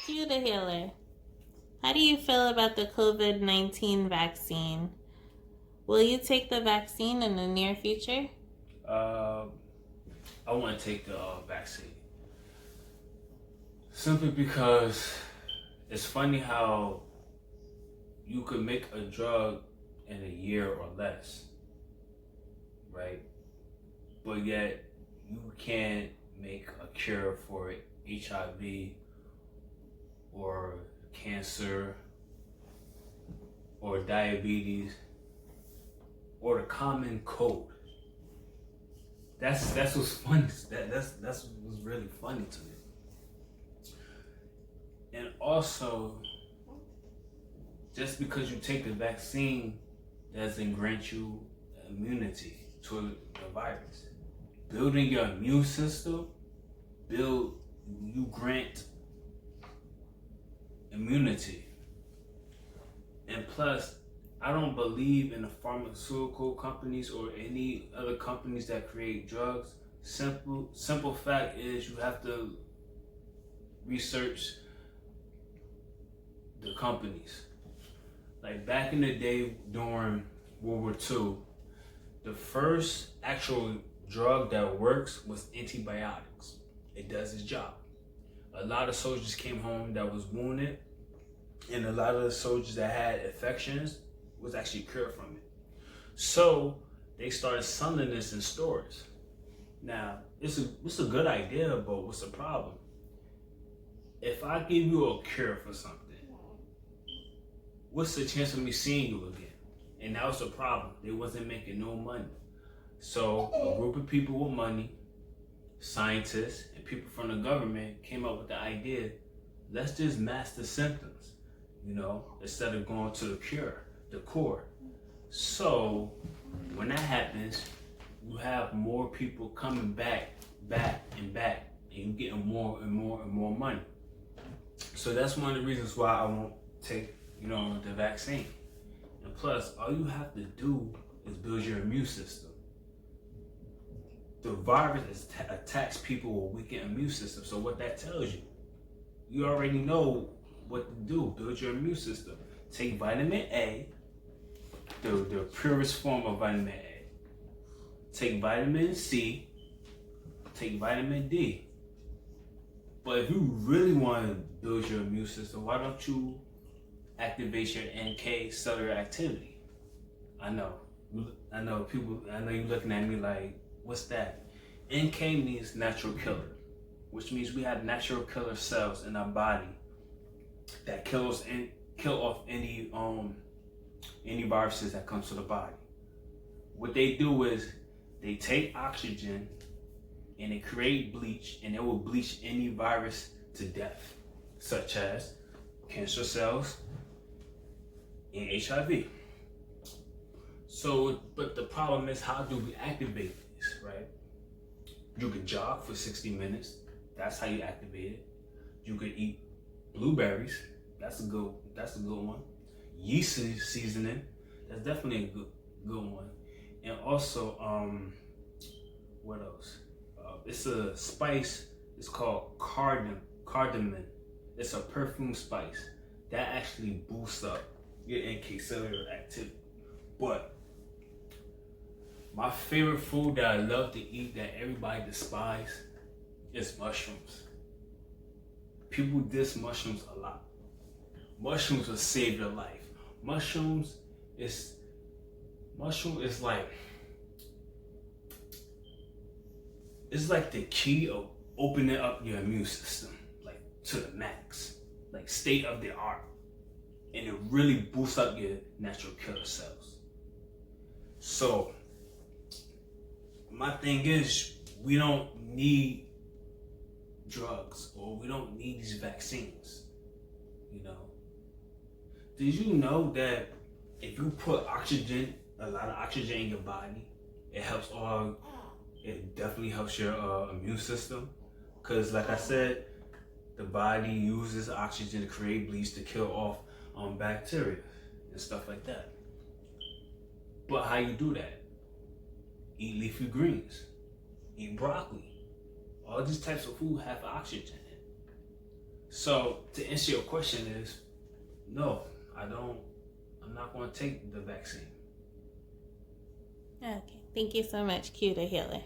You the healer. How do you feel about the COVID-19 vaccine? Will you take the vaccine in the near future? Uh, I want to take the vaccine simply because it's funny how you could make a drug in a year or less, right? But yet you can't make a cure for HIV or cancer or diabetes or the common cold. That's what's funny. That's what's really funny to me. And also, just because you take the vaccine doesn't grant you immunity to the virus. Building your immune system, you grant immunity. And plus, I don't believe in the pharmaceutical companies or any other companies that create drugs. Simple fact is you have to research the companies. Like back in the day during World War II, the first actual drug that works was antibiotics. It does its job. A lot of soldiers came home that was wounded, and a lot of the soldiers that had infections was actually cured from it. So they started selling this in stores. Now, it's a good idea, but what's the problem? If I give you a cure for something, what's the chance of me seeing you again? And that was the problem. They wasn't making no money. So a group of people with money, scientists, and people from the government came up with the idea, let's just mask the symptoms, instead of going to the core. So when that happens, you have more people coming back, and you getting more and more and more money. So that's one of the reasons why I won't take, the vaccine. And plus, all you have to do is build your immune system. The virus attacks people with weakened immune system. So what that tells you, you already know what to do. Build your immune system. Take vitamin A, the purest form of vitamin A. Take vitamin C. Take vitamin D. But if you really want to build your immune system, why don't you activate your NK cellular activity? I know people, I know you're looking at me like, what's that? NK means natural killer, which means we have natural killer cells in our body that kill off any viruses that comes to the body. What they do is they take oxygen and they create bleach, and it will bleach any virus to death, such as cancer cells and HIV. So, but the problem is, how do we activate this, right? You could jog for 60 minutes. That's how you activate it. You could eat blueberries. That's a good one. Yeast seasoning. That's definitely a good one. And also, what else? It's a spice. It's called cardamom. It's a perfume spice that actually boosts up your NK cellular activity. But my favorite food that I love to eat that everybody despises is mushrooms. People diss mushrooms a lot. Mushrooms will save your life. Mushroom is like, it's like the key of opening up your immune system, like to the max, like state of the art. And it really boosts up your natural killer cells. So my thing is, we don't need drugs, or we don't need these vaccines. Did you know that if you put a lot of oxygen in your body, it definitely helps your immune system? Because like I said, the body uses oxygen to create bleach to kill off bacteria and stuff like that. But how you do that? Eat leafy greens, eat broccoli. All these types of food have oxygen in it. So to answer your question is, no, I'm not going to take the vaccine. Okay. Thank you so much, Q the Healer.